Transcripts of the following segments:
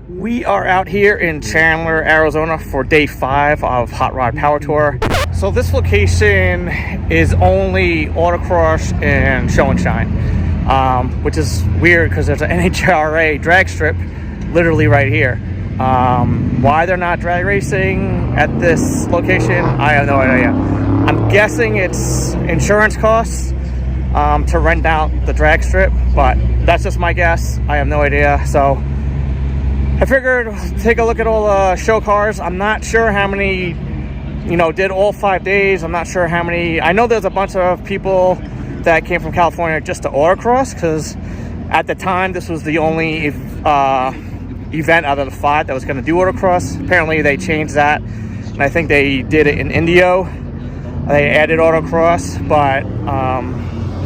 We are out here in Chandler, Arizona for day 5 of Hot Rod Power Tour. So this location is only autocross and show and shine, which is weird because there's an NHRA drag strip literally right here. Why they're not drag racing at this location, I have no idea. I'm guessing it's insurance costs to rent out the drag strip, but that's just my guess. I have no idea. So I figured take a look at all the show cars. I'm not sure how many, did all 5 days. I'm not sure how many. I know there's a bunch of people that came from California just to autocross, because at the time this was the only event out of the 5 that was going to do autocross. Apparently they changed that, and I think they did it in Indio. They added autocross, but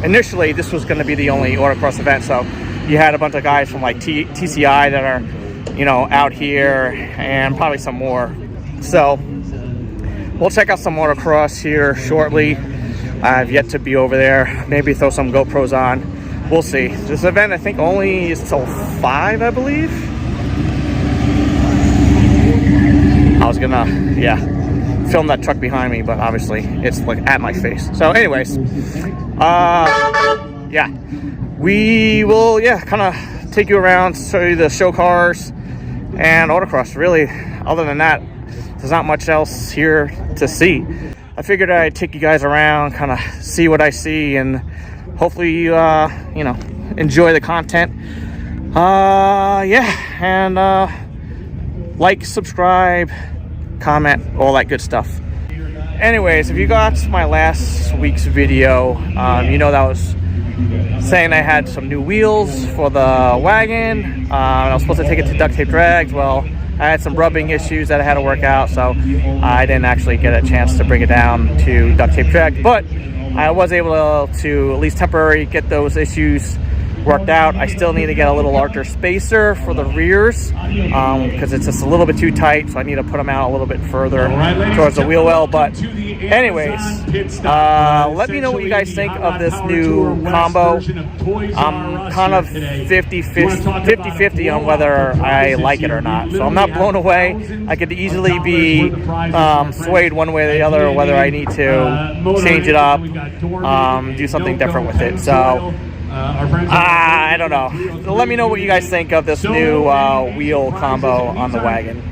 initially this was going to be the only autocross event. So you had a bunch of guys from like TCI that are out here, and probably some more. So we'll check out some motocross here shortly. I've yet to be over there. Maybe throw some GoPros on. We'll see. This event I think only is till 5, I believe. I was gonna film that truck behind me, but obviously it's like at my face. So anyways, we will kind of take you around, show you the show cars and autocross. Really, other than that, there's not much else here to see. I figured I'd take you guys around, kind of see what I see, and hopefully you enjoy the content. Like, subscribe, comment, all that good stuff. Anyways, if you got my last week's video, that was saying I had some new wheels for the wagon. I was supposed to take it to duct tape drags. Well, I had some rubbing issues that I had to work out, so I didn't actually get a chance to bring it down to duct tape drag, but I was able to at least temporarily get those issues worked out. I still need to get a little larger spacer for the rears because it's just a little bit too tight, so I need to put them out a little bit further towards the wheel well. But anyways, let me know what you guys think of this new combo. I'm kind of 50-50 on whether I like it or not, so I'm not blown away. I could easily be swayed one way or the other, whether I need to change it up, do something different with it. So I don't know. Let me know what you guys think of this new wheel combo on the wagon.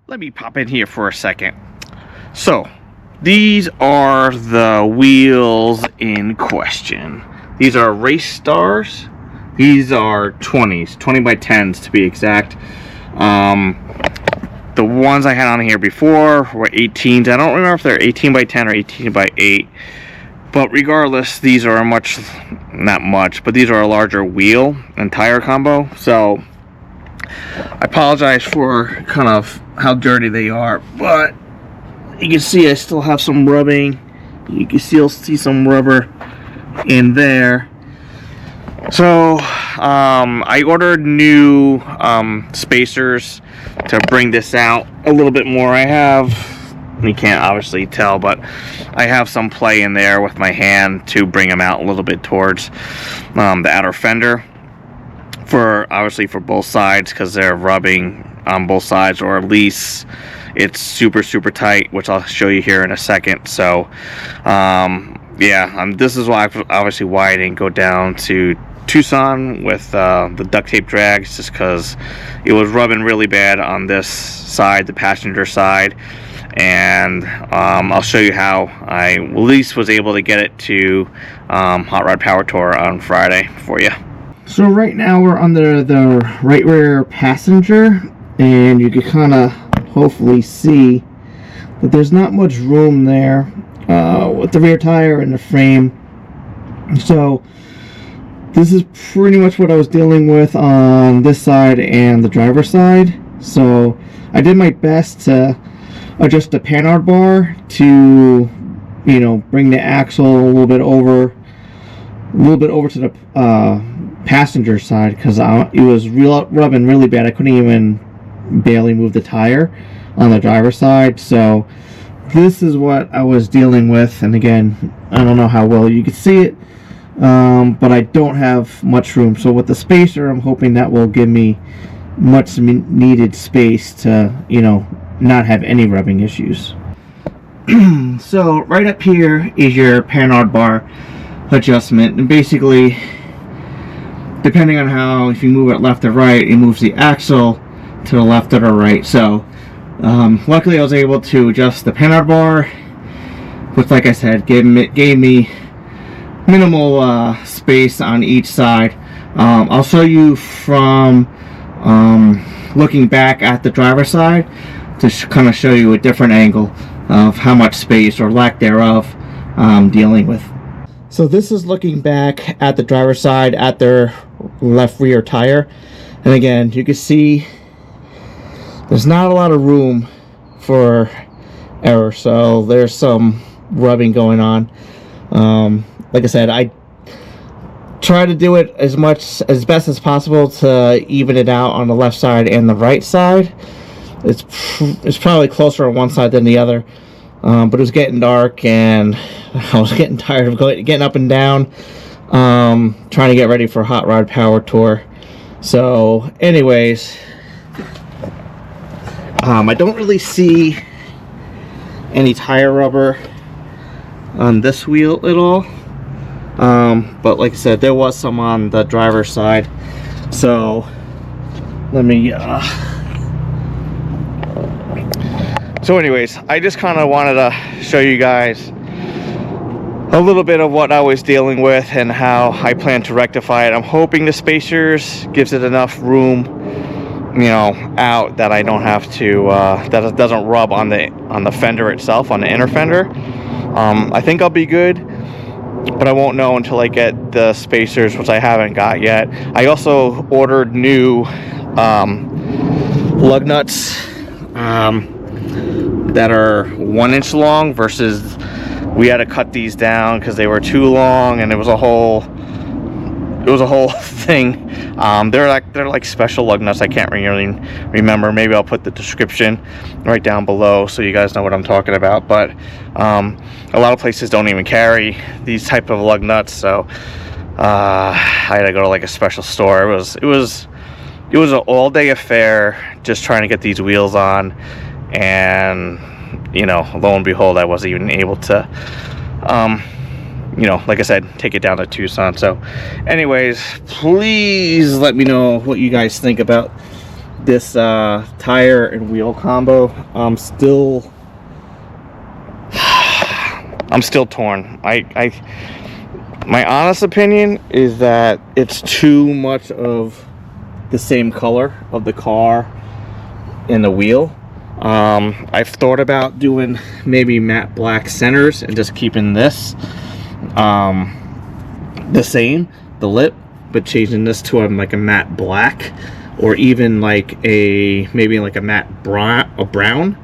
Let me pop in here for a second. So these are the wheels in question. These are Race Stars. These are 20s, 20 by 10s to be exact. The ones I had on here before were 18s. I don't remember if they're 18 by 10 or 18 by 8. But regardless, these are not much, but these are a larger wheel and tire combo. So I apologize for kind of how dirty they are, but you can see I still have some rubbing. You can still see some rubber in there. So I ordered new spacers to bring this out a little bit more. You can't obviously tell, but I have some play in there with my hand to bring them out a little bit towards the outer fender, obviously for both sides, because they're rubbing on both sides, or at least it's super tight, which I'll show you here in a second. So this is why I didn't go down to Tucson with the duct tape drags, just because it was rubbing really bad on this side, the passenger side, and I'll show you how I at least was able to get it to Hot Rod Power Tour on Friday for you. So right now we're under the right rear passenger, and you can kind of hopefully see that there's not much room there with the rear tire and the frame. So this is pretty much what I was dealing with on this side and the driver's side. So I did my best to adjust the panhard bar to, you know, bring the axle a little bit over to the passenger side, because it was rubbing really bad. I couldn't even barely move the tire on the driver's side. So this is what I was dealing with, and again, I don't know how well you can see it, but I don't have much room. So with the spacer, I'm hoping that will give me much needed space to, you know, not have any rubbing issues. So right up here is your panhard bar adjustment, and basically, depending on how, if you move it left or right, it moves the axle to the left or the right. So luckily I was able to adjust the panhard bar, which, like I said, gave me minimal space on each side. I'll show you from looking back at the driver's side to kind of show you a different angle of how much space or lack thereof I'm dealing with. So this is looking back at the driver's side at their left rear tire, and again, you can see there's not a lot of room for error, so there's some rubbing going on. Like I said, I try to do it as best as possible to even it out on the left side and the right side. It's probably closer on one side than the other, but it was getting dark and I was getting tired of getting up and down, trying to get ready for Hot Rod Power Tour. So anyways, I don't really see any tire rubber on this wheel at all, but like I said, there was some on the driver's side. So let me so anyways, I just kind of wanted to show you guys a little bit of what I was dealing with and how I plan to rectify it. I'm hoping the spacers gives it enough room, you know, out that I don't have to that it doesn't rub on the fender itself, on the inner fender. I think I'll be good, but I won't know until I get the spacers, which I haven't got yet. I also ordered new lug nuts that are 1 inch long, versus we had to cut these down because they were too long, and it was a whole thing. They're like special lug nuts. I can't really remember. Maybe I'll put the description right down below so you guys know what I'm talking about. But a lot of places don't even carry these type of lug nuts, so I had to go to like a special store. It was an all-day affair just trying to get these wheels on, and you know, lo and behold, I wasn't even able to you know, like I said, take it down to Tucson. So anyways, please let me know what you guys think about this tire and wheel combo. I'm still torn. My honest opinion is that it's too much of the same color of the car and the wheel. I've thought about doing maybe matte black centers and just keeping this the same, the lip, but changing this to like a matte black, or even like maybe like a matte brown,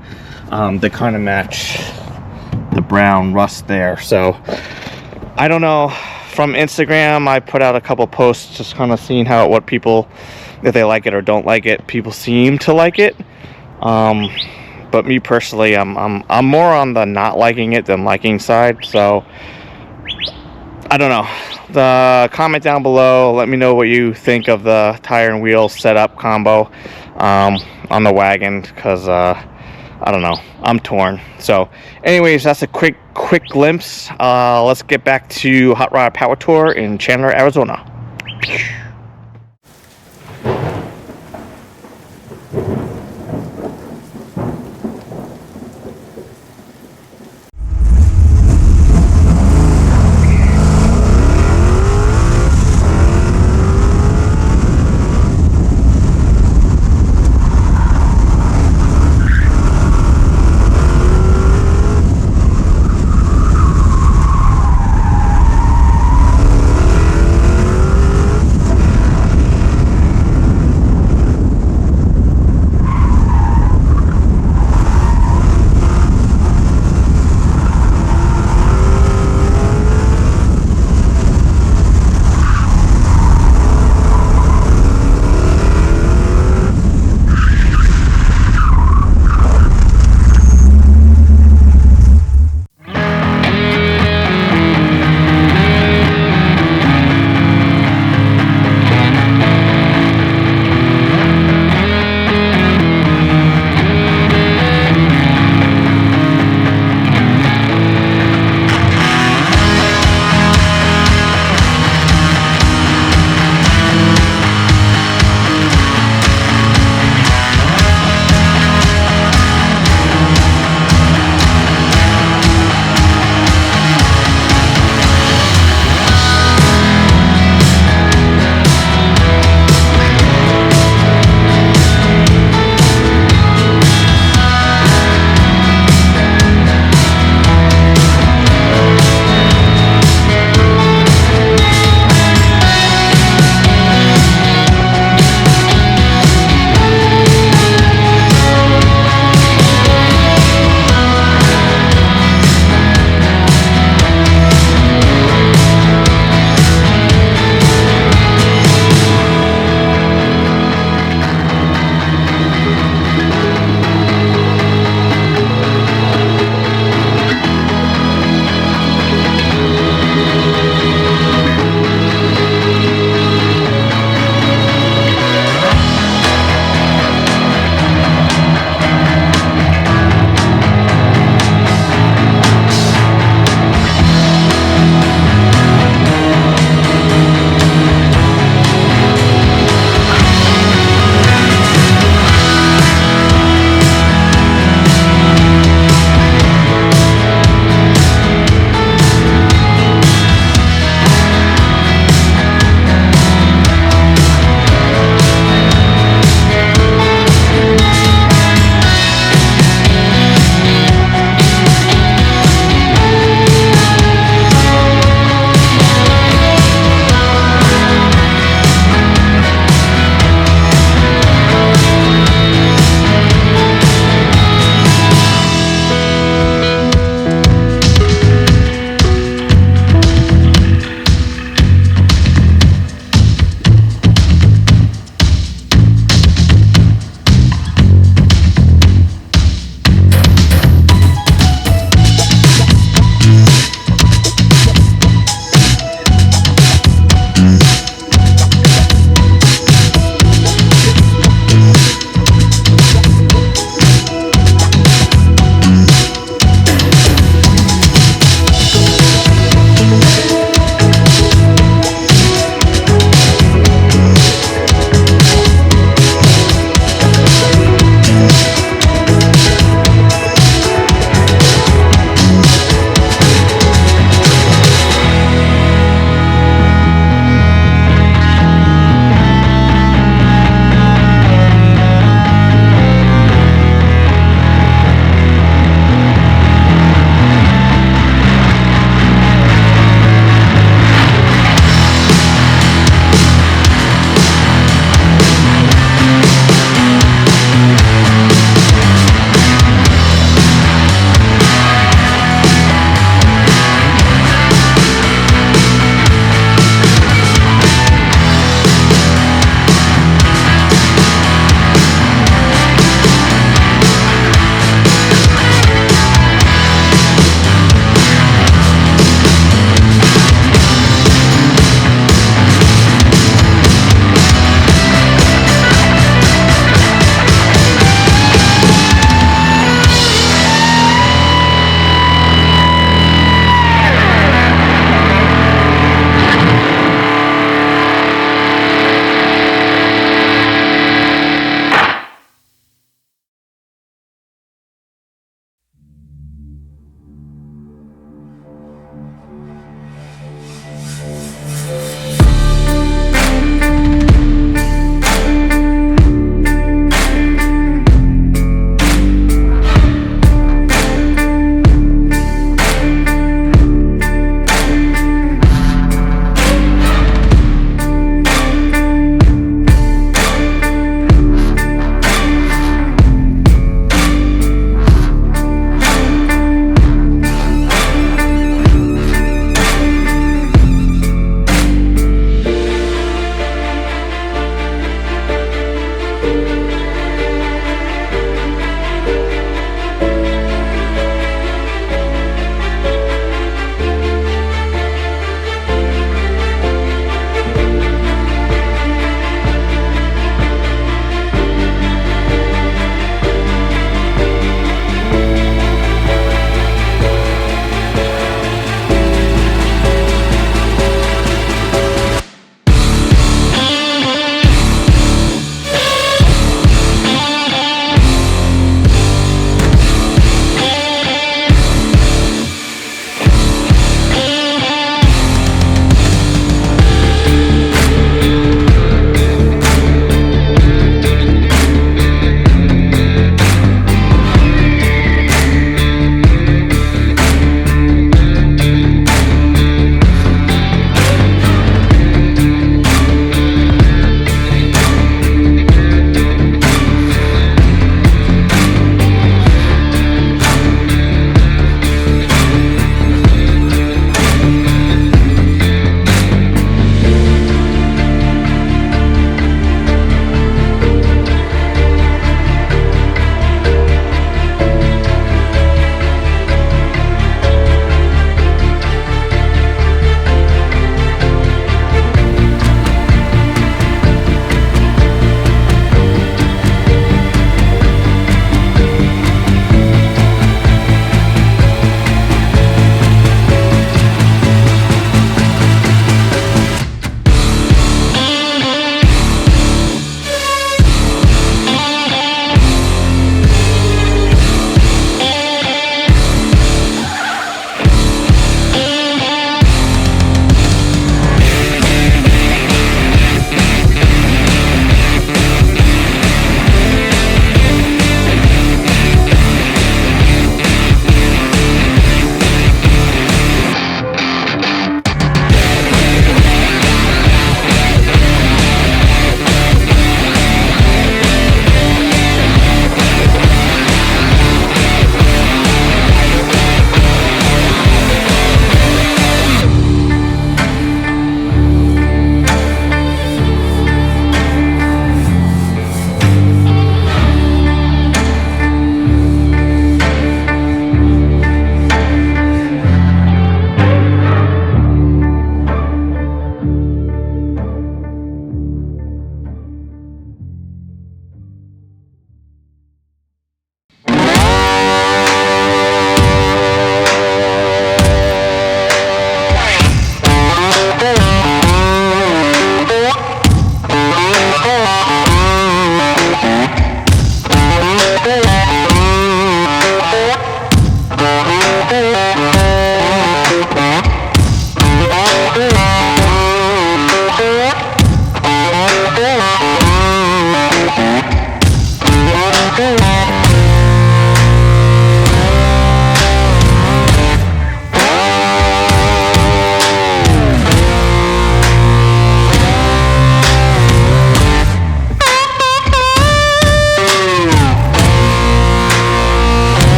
to kind of match the brown rust there. So I don't know. From Instagram, I put out a couple posts just kind of seeing what people, if they like it or don't like it. People seem to like it, but me personally, I'm more on the not liking it than liking side. So I don't know. Comment down below, let me know what you think of the tire and wheel setup combo on the Wagon, because I don't know, I'm torn. So anyways, that's a quick glimpse. Let's get back to Hot Rod Power Tour in Chandler, Arizona.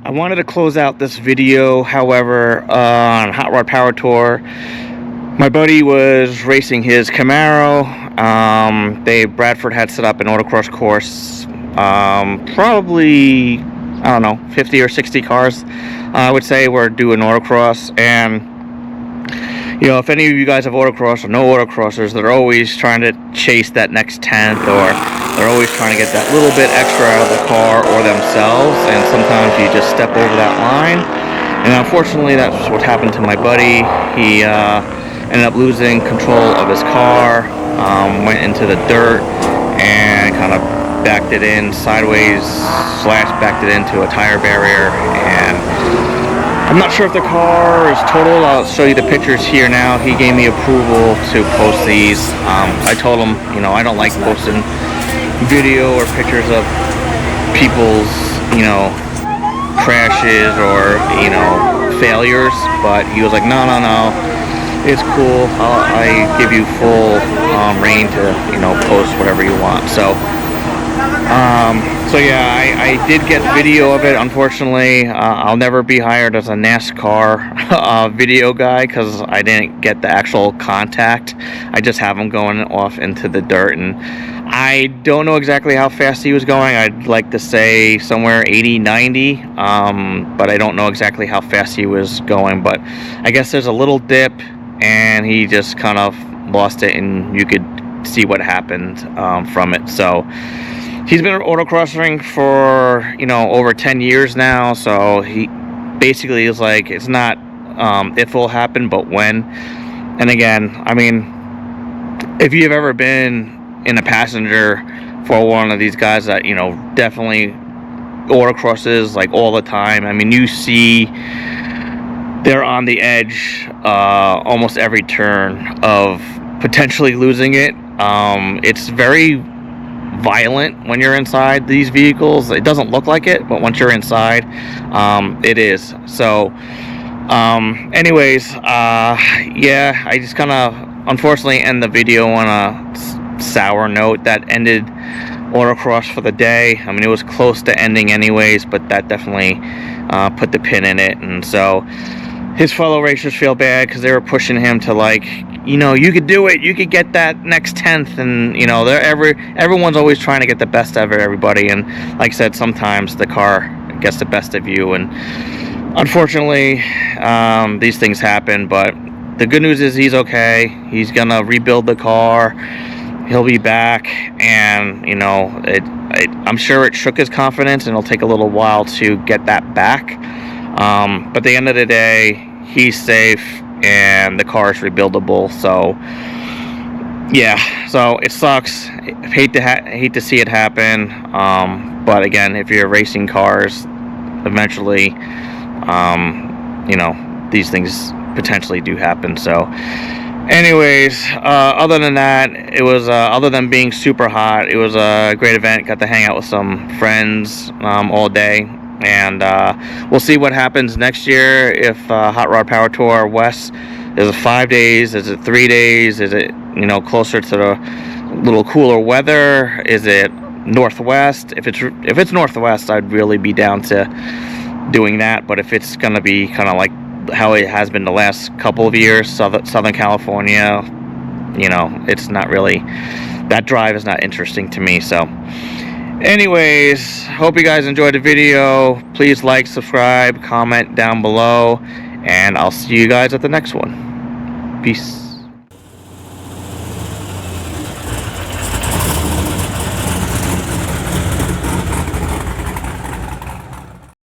I wanted to close out this video, however, on Hot Rod Power Tour. My buddy was racing his Camaro. Bradford had set up an autocross course, probably, I don't know, 50 or 60 cars, I would say, were doing autocross. And you know, if any of you guys have autocross or no autocrossers, they're always trying to chase that next tenth, or they're always trying to get that little bit extra out of the car or themselves, and sometimes you just step over that line. And unfortunately, that's what happened to my buddy. He ended up losing control of his car, went into the dirt, and kind of backed it in sideways, backed it into a tire barrier. And I'm not sure if the car is totaled. I'll show you the pictures here now. He gave me approval to post these. I told him, you know, I don't like posting video or pictures of people's, you know, crashes or, you know, failures. But he was like, no, it's cool. I give you full reign to, you know, post whatever you want. So yeah, I did get video of it. Unfortunately, I'll never be hired as a NASCAR video guy because I didn't get the actual contact. I just have him going off into the dirt, and I don't know exactly how fast he was going. I'd like to say somewhere 80, 90, but I don't know exactly how fast he was going. But I guess there's a little dip, and he just kind of lost it, and you could see what happened from it. So he's been autocrossing for, you know, over 10 years now, so he basically is like, it's not if it'll happen, but when. And again, I mean, if you've ever been in a passenger for one of these guys that, you know, definitely autocrosses like all the time, I mean, you see they're on the edge almost every turn of potentially losing it. It's very violent when you're inside these vehicles. It doesn't look like it, but once you're inside, it is. So anyways, yeah, I just kind of unfortunately end the video on a sour note. That ended autocross for the day. I mean, it was close to ending anyways, but that definitely put the pin in it. And so his fellow racers feel bad because they were pushing him to, like, you know, you could do it, you could get that next 10th, and you know, everyone's always trying to get the best out of everybody. And like I said, sometimes the car gets the best of you, and unfortunately these things happen. But the good news is he's okay. He's gonna rebuild the car, he'll be back, and you know, I'm sure it shook his confidence, and it'll take a little while to get that back. But at the end of the day, he's safe and the car is rebuildable. So yeah, so it sucks. Hate to see it happen. But again, if you're racing cars, eventually, you know, these things potentially do happen. So anyways, other than that, it was other than being super hot, it was a great event. Got to hang out with some friends all day. And we'll see what happens next year. If Hot Rod Power Tour West is it 5 days, is it 3 days, is it, you know, closer to the little cooler weather, is it Northwest? If it's Northwest, I'd really be down to doing that. But if it's gonna be kind of like how it has been the last couple of years, Southern California, you know, it's not really, that drive is not interesting to me. So anyways, hope you guys enjoyed the video. Please like, subscribe, comment down below, and I'll see you guys at the next one. Peace.